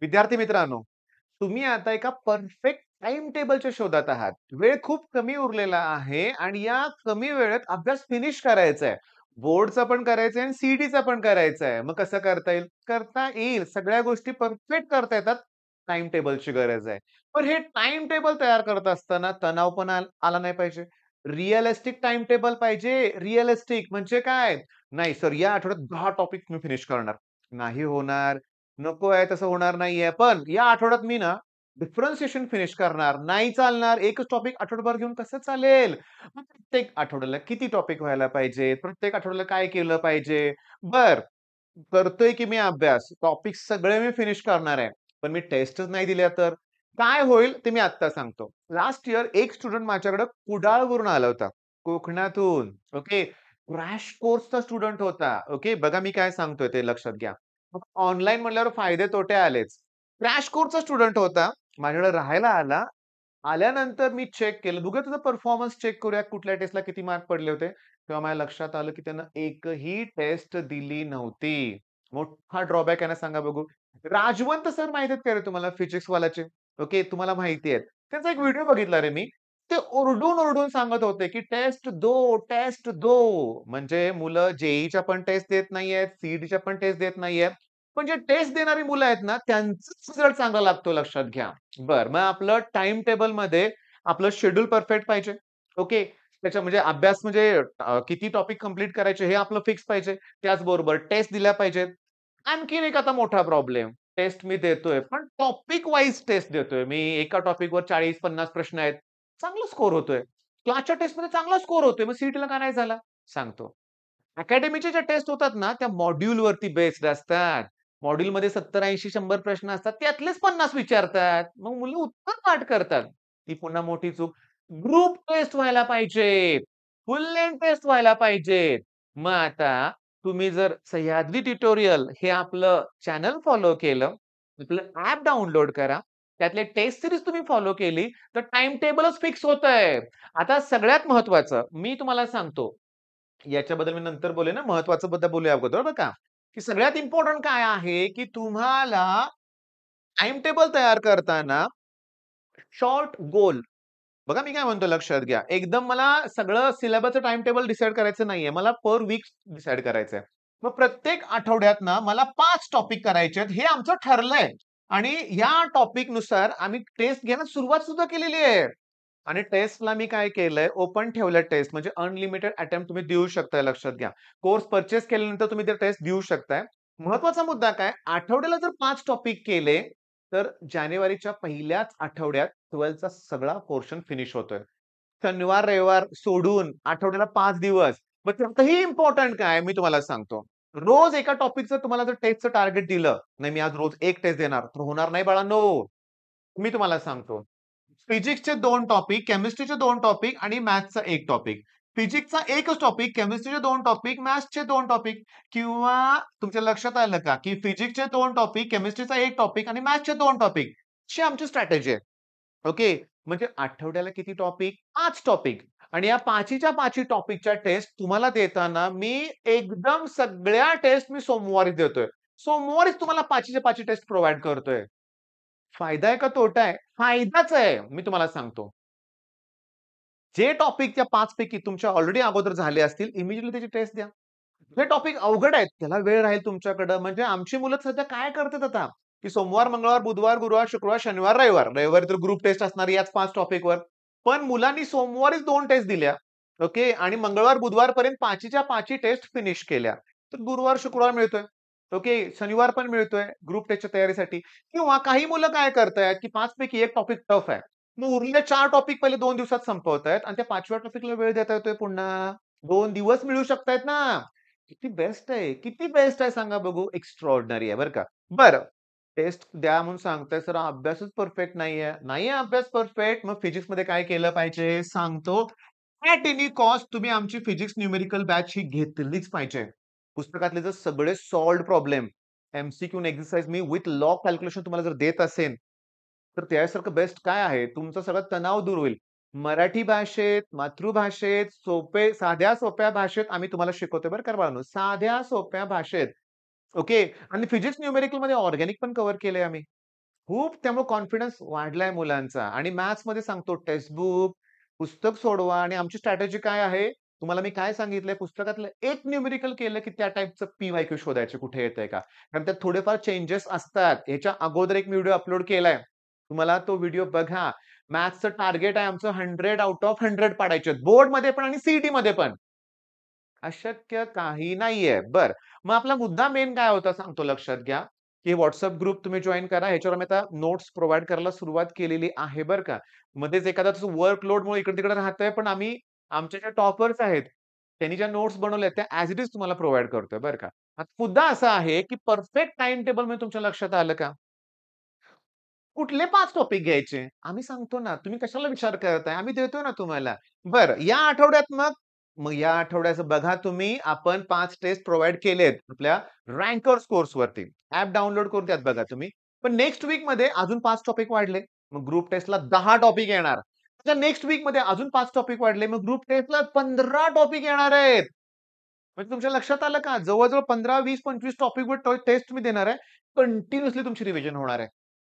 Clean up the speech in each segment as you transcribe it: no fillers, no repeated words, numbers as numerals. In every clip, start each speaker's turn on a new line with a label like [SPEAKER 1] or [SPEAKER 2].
[SPEAKER 1] विद्यार्थी मित्रांनो, तुम्ही आता एका परफेक्ट टाइम टेबलच्या शोधात आहात. वेळ खूप कमी उरलेला आहे आणि या कमी वेळेत अभ्यास फिनिश करायचा आहे. बोर्डचा पण करायचा आहे आणि सी पण करायचा आहे. मग कसं करता येईल? करता येईल. सगळ्या गोष्टी परफेक्ट करता येतात. टाईम टेबलची गरज आहे. पण हे टाईम टेबल तयार करत असताना तणाव पण आला नाही पाहिजे. रिअलिस्टिक टाईम टेबल पाहिजे. रिअलिस्टिक म्हणजे काय? नाही सर, या आठवड्यात 10 टॉपिक मी फिनिश करणार. नाही होणार. नको आहे तसं होणार नाहीये. पण या आठवड्यात मी ना डिफरन्शिएशन फिनिश करणार. नाही चालणार. एकच टॉपिक आठवडाभर घेऊन कसं चालेल? मग प्रत्येक आठवड्याला किती टॉपिक व्हायला पाहिजे? प्रत्येक आठवड्याला काय केलं पाहिजे? बरं, करतोय की मी अभ्यास. टॉपिक सगळे मी फिनिश करणार आहे. पण मी टेस्टच नाही दिल्या तर? काय होईल ते मी आत्ता सांगतो. लास्ट इयर एक स्टुडंट माझ्याकडे कुडाळवरून आला होता. कोकणातून. ओके. क्रॅश कोर्सचा स्टुडंट होता. ओके. बघा मी काय सांगतोय ते लक्षात घ्या. ऑनलाईन म्हटल्यावर फायदे तोटे आलेच. क्रॅश कोर्सचा स्टुडंट होता. माझ्याकडे राहायला आला. आल्यानंतर मी चेक केलं. बघूया तुझा परफॉर्मन्स चेक करूया कुठल्या टेस्टला किती मार्क पडले होते. तेव्हा माझ्या लक्षात आलं, की त्यानं एकही टेस्ट दिली नव्हती. मोठा ड्रॉबॅक आहे ना सांगा बघू. राजवंत सर माहिती आहेत का रे तुम्हाला फिजिक्सवाल्याचे? ओके, तुम्हाला माहिती आहेत. त्यांचा एक व्हिडिओ बघितला रे मी. ते ओरडून-ओरडून सांगत होते, की "टेस्ट दो, टेस्ट दो." म्हणजे मुलं जे पण टेस्ट देत नाहीयेत, सी पण टेस्ट देत नाहीयेत. पण जे टेस्ट देणारी मुलं आहेत ना, त्यांचाच रिझल्ट चांगला लागतो लक्षात घ्या. बरं, मग आपलं टाईम टेबलमध्ये आपलं शेड्यूल परफेक्ट पाहिजे. ओके. त्याच्या म्हणजे अभ्यास म्हणजे किती टॉपिक कंप्लीट करायचे हे आपलं फिक्स पाहिजे. त्याचबरोबर टेस्ट दिल्या पाहिजेत. आणखीन एक आता मोठा प्रॉब्लेम, टेस्ट मी देतोय, पण टॉपिक वाईज टेस्ट देतोय. मी एका टॉपिकवर 40-50 प्रश्न आहेत. चांगला स्कोर होतोय. क्लासच्या टेस्टमध्ये चांगला स्कोर होतोय. मग सी-ई-टीला का नाही झाला? सांगतो. अकॅडमीच्या ज्या टेस्ट होतात ना, त्या मॉड्यूलवरती बेस्ड असतात. मॉड्यूलमध्ये 70, 80, 100 प्रश्न असतात. त्यातलेच 50 विचारतात. मग मुलं उत्तर पाठ करतात. ती पुन्हा मोठी चूक. ग्रुप टेस्ट व्हायला पाहिजेत. फुल लेंग्थ टेस्ट व्हायला पाहिजेत. मग आता तुम्ही जर सह्याद्री ट्युटोरियल हे आपलं चॅनल फॉलो केलं, आपलं ॲप डाउनलोड करा. त्यातले टेस्ट सीरीज तुम्ही फॉलो केली, तर टाईम टेबलच फिक्स होतंय. आता सगळ्यात महत्त्वाचं मी तुम्हाला सांगतो, याच्याबद्दल मी नंतर बोलेन ना, महत्त्वाचं बद्दल बोलूया अगोदर बरं का, की सगळ्यात इम्पोर्टंट काय आहे, की तुम्हाला टाईम टेबल तयार करताना शॉर्ट गोल बघा मी काय म्हणतो लक्षात घ्या. एकदम मला सगळं सिलेबसचं टाईम टेबल डिसाईड करायचं नाहीये. मला पर वीक डिसाईड करायचंय. मग प्रत्येक आठवड्यात ना मला 5 टॉपिक करायचे आहेत. हे आमचं ठरलंय आणि या टॉपिकनुसार आम्ही टेस्ट घेण्यास सुरुवात सुद्धा केलेली आहे. आणि टेस्टला मी काय केलंय, ओपन ठेवलंय टेस्ट म्हणजे अनलिमिटेड अटेम्प्ट तुम्ही देऊ शकताय लक्षात घ्या. कोर्स पर्चेस केल्यानंतर तुम्ही ते टेस्ट देऊ शकताय. महत्वाचा मुद्दा काय, आठवड्याला जर 5 टॉपिक केले, तर जानेवारीच्या पहिल्याच आठवड्यात 12चा सगळा पोर्शन फिनिश होतोय. शनिवार, रविवार सोडून आठवड्याला 5 दिवस. मग त्यातही इम्पोर्टंट काय मी तुम्हाला सांगतो. रोज एका टॉपिकचं तुम्हाला जर टेस्टचं टार्गेट दिलं, नाही मी आज रोज 1 टेस्ट देणार, तर होणार नाही बाळांनो. मी तुम्हाला सांगतो. फिजिक्सचे 2 टॉपिक, केमिस्ट्रीचे 2 टॉपिक आणि मॅथ्सचा 1 टॉपिक. फिजिक्सचा एकच टॉपिक, केमिस्ट्रीचे 2 टॉपिक, मॅथ्सचे 2 टॉपिक किंवा तुमच्या लक्षात आलं का, की फिजिक्सचे 2 टॉपिक, केमिस्ट्रीचा 1 टॉपिक आणि मॅथ्सचे 2 टॉपिक. अशी आमची स्ट्रॅटेजी आहे. ओके. म्हणजे आठवड्याला किती टॉपिक? 5 टॉपिक आणि या 5च्या 5 टॉपिकच्या टेस्ट तुम्हाला देताना मी एकदम सगळ्या टेस्ट मी सोमवारी देतोय. सोमवारीच तुम्हाला 5च्या 5 टेस्ट प्रोव्हाईड करतोय. फायदा आहे का तोटा आहे? फायदाच आहे. मी तुम्हाला सांगतो. जे टॉपिक त्या 5 पैकी तुमच्या ऑलरेडी अगोदर झाले असतील, इमिडिएटली त्याची टेस्ट द्या. जे टॉपिक अवघड आहेत, त्याला वेळ राहील तुमच्याकडं. म्हणजे आमची मुलं सध्या काय करतात आता, की सोमवार, मंगळवार, बुधवार, गुरुवार, शुक्रवार, शनिवार, रविवार. रविवारी तर ग्रुप टेस्ट असणार याच 5 टॉपिकवर. पण मुलांनी सोमवारीच 2 टेस्ट दिल्या. ओके. आणि मंगळवार, बुधवारपर्यंत 5च्या 5 टेस्ट फिनिश केल्या. तर गुरुवार, शुक्रवार मिळतोय. ओके. शनिवार पण मिळतोय ग्रुप टेस्टच्या तयारीसाठी. किंवा काही मुलं काय करतायत, की 5 पैकी 1 टॉपिक टफ आहे. मग उरलेले 4 टॉपिक पहिले 2 दिवसात संपवतायत आणि त्या 5व्या टॉपिकला वेळ देता येतोय पुन्हा. 2 दिवस मिळू शकतायत ना. किती बेस्ट आहे, किती बेस्ट आहे सांगा बघू. एक्स्ट्राऑर्डिनरी आहे बरं का. बरं, टेस्ट द्या म्हणून सांगताय सर अभ्यासच परफेक्ट नाहीये. नाहीये अभ्यास परफेक्ट, मग फिजिक्समध्ये काय केलं पाहिजे सांगतो. ॲट एनी कॉस्ट तुम्ही आमची फिजिक्स न्यूमेरिकल बॅच ही घेतलीच पाहिजे. पुस्तकातले जर सगळे सॉल्व्हड प्रॉब्लेम, एम-सी-क्यू आणि exercise me with log calculation तुम्हाला जर देत असेन, तर त्यासारखं बेस्ट काय आहे? तुमचा सगळा तणाव दूर होईल. मराठी भाषेत, मातृभाषेत, साध्या सोप्या भाषेत आम्ही तुम्हाला शिकवतोय बरं का बाळांनो. साध्या सोप्या भाषेत. ओके. आणि फिजिक्स न्यूमेरिकलमध्ये ऑर्गॅनिक पण कव्हर केलंय आम्ही. खूप त्यामुळे कॉन्फिडन्स वाढलाय मुलांचा आणि मॅथ्समध्ये सांगतो टेक्स्टबुक, पुस्तक सोडवा आणि आमची स्ट्रॅटेजी काय आहे? तुम्हाला मी काय सांगितलंय पुस्तकातलं एक न्यूमेरिकल केलं की त्या टाइपचं पी-वाय-क्यू शोधायचे कुठे येतंय का? कारण त्यात थोडेफार चेंजेस असतात. ह्याच्या अगोदर एक व्हिडिओ अपलोड केलाय. तुम्हाला तो व्हिडिओ बघा. मॅथ्सचं टार्गेट आहे आमचं 100 आउट ऑफ 100 पाडायचे बोर्डमध्ये पण आणि सीईटीमध्ये पण. अशक्य काही नाहीये. बरं. मग आपला मुद्दा मेन काय होता सांगतो लक्षात घ्या, की WhatsApp ग्रुप तुम्ही जॉइन करा. ह्याच्यावर आम्ही आता नोट्स प्रोव्हाईड करायला सुरुवात केलेली आहे बरं का. मध्येच एखादा वर्कलोडमुळे इकडे-तिकडे राहतंय, पण आम्ही आमचे जे टॉपर्स आहेत, त्यांनी ज्या नोट्स बनवल्यात त्या ॲज इट इज तुम्हाला प्रोव्हाईड करतोय बरं का. आता मुद्दा असा आहे, की परफेक्ट टाईम टेबल म्हणजे तुमच्या लक्षात आलं का? कुठले 5 टॉपिक घ्यायचे? आम्ही सांगतो ना, तुम्ही कशाला विचार करताय? आम्ही देतोय ना तुम्हाला. बरं, या आठवड्यात मग मग या आठवड्याचं बघा तुम्ही आपण 5 टेस्ट प्रोव्हाईड केलेत आपल्या रँकर्स कोर्सवरती. ॲप डाउनलोड करून त्यात बघा तुम्ही. पण नेक्स्ट वीकमध्ये अजून 5 टॉपिक वाढले. मग ग्रुप टेस्टला 10 टॉपिक येणार. त्याच्या नेक्स्ट वीकमध्ये अजून 5 टॉपिक वाढले. मग ग्रुप टेस्टला 15 टॉपिक येणार आहेत. म्हणजे तुमच्या लक्षात आलं का? जवळ-जवळ 15, 20, 25 टॉपिकवर टेस्ट तुम्ही देणार आहे. कंटिन्युअसली तुमची रिव्हिजन होणार आहे.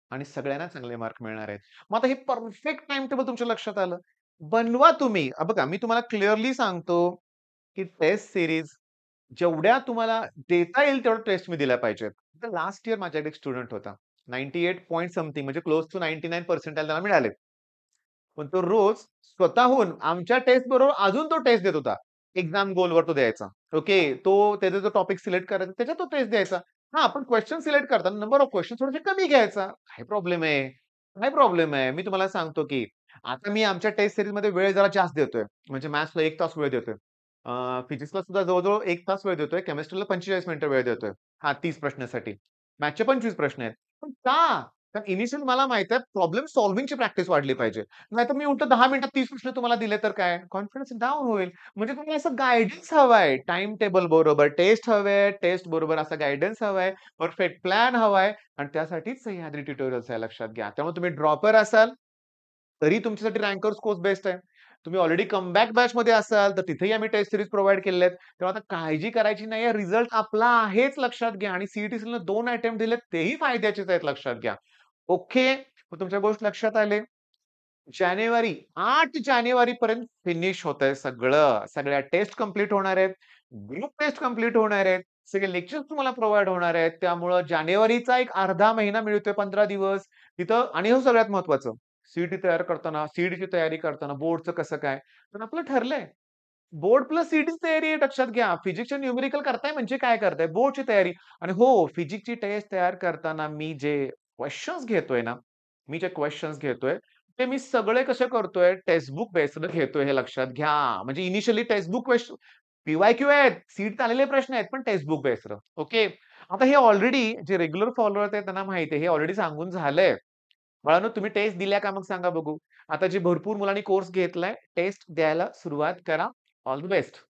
[SPEAKER 1] आणि सगळ्यांना चांगले मार्क मिळणार आहेत. मग आता हे परफेक्ट टाईम टेबल तुमच्या लक्षात आलं. बनवा तुम्ही. बघा मी तुम्हाला क्लिअरली सांगतो, की टेस्ट सीरीज जेवढ्या तुम्हाला देता येईल तेवढ्या टेस्ट मी दिल्या पाहिजेत. तर लास्ट इयर माझ्याकडे एक स्टुडंट होता. 98 पॉइंट समथिंग म्हणजे क्लोज टू 99 पर्सेंटाइल त्याला मिळाले. पण तो रोज स्वतःहून आमच्या टेस्ट बरोबर अजून तो टेस्ट देत होता. एक्झाम गोलवर तो द्यायचा. ओके. त्याचा जो टॉपिक सिलेक्ट करायचा त्याच्यात तो टेस्ट द्यायचा. हां, पण क्वेशन सिलेक्ट करताना नंबर ऑफ क्वेशन्स थोडेसे कमी घ्यायचा. काय प्रॉब्लेम आहे? काय प्रॉब्लेम आहे? मी तुम्हाला सांगतो, की आता मी आमच्या टेस्ट सीरीजमध्ये वेळ जरा जास्त देतोय. म्हणजे मॅथ्सला 1 तास वेळ देतोय. फिजिक्सला सुद्धा जवळ-जवळ 1 तास वेळ देतोय. केमिस्ट्रीला 45 मिनिटं वेळ देतोय. हां, 30 प्रश्नासाठी. मॅथ्सचे 25 प्रश्न आहेत. पण का? कारण इनिशियल मला माहिती आहे प्रॉब्लेम सॉल्व्हिंगची प्रॅक्टिस वाढली पाहिजे. नाहीतर मी उलटं 10 मिनिटात 30 प्रश्न तुम्हाला दिले तर काय? कॉन्फिडन्स डाउन होईल. म्हणजे तुम्हाला असं गाईडन्स हवाय. टाईम टेबल बरोबर टेस्ट हवे, टेस्ट बरोबर असा गाईडन्स हवाय, परफेक्ट प्लॅन हवाय आणि त्यासाठीच सह्याद्री ट्युटोरियल्स आहे लक्षात घ्या. त्यामुळे तुम्ही ड्रॉपर असाल, तरी तुमच्यासाठी रँकर्स कोर्स बेस्ट आहे. तुम्ही ऑलरेडी कमबॅक बॅचमध्ये असाल, तर तिथेही आम्ही टेस्ट सीरीज प्रोव्हाईड केलेल्या आहेत. तेव्हा आता काळजी करायची नाहीये. रिझल्ट आपला आहेच लक्षात घ्या आणि सीईटीसीला 2 अटेम्प्ट दिलेत तेही फायद्याचेच आहेत लक्षात घ्या. ओके. मग तुमच्या गोष्ट लक्षात आले. जानेवारी 8 जानेवारीपर्यंत फिनिश होतंय सगळं. सगळ्या टेस्ट कंप्लीट होणार आहेत. ग्रुप टेस्ट कंप्लीट होणार आहेत. सगळे लेक्चर्स तुम्हाला प्रोव्हाईड होणार आहेत. त्यामुळं जानेवारीचा एक अर्धा महिना मिळतोय 15 दिवस. तिथं आणि हे सगळ्यात महत्त्वाचं, सीईटी तयार करताना, सीईटीची तयारी करताना बोर्डचं कसं काय? तर आपलं ठरलंय. बोर्ड प्लस सीईटीची तयारी आहे लक्षात घ्या. फिजिक्सचे न्यूमेरिकल करताय म्हणजे काय करताय? बोर्डची तयारी. आणि हो, फिजिक्सची टेस्ट तयार करताना मी जे क्वेशन्स घेतोय ना, मी जे क्वेशन्स घेतोय, ते मी सगळे कसे करतोय? टेक्स्टबुक बेस्ड घेतोय हे लक्षात घ्या. म्हणजे इनिशियली टेक्स्टबुक पी-वाय-क्यू आहेत, सीट आलेले प्रश्न आहेत, पण टेक्स्टबुक बेस्ड. ओके. आता हे ऑलरेडी जे रेग्युलर फॉलोअर्स आहेत त्यांना माहिती आहे. हे ऑलरेडी सांगून झालंय. बाळांनो तुम्ही टेस्ट दिल्या का मग सांगा बघू? आता जे भरपूर मुलांनी कोर्स घेतलाय, टेस्ट द्यायला सुरुवात करा. All the best.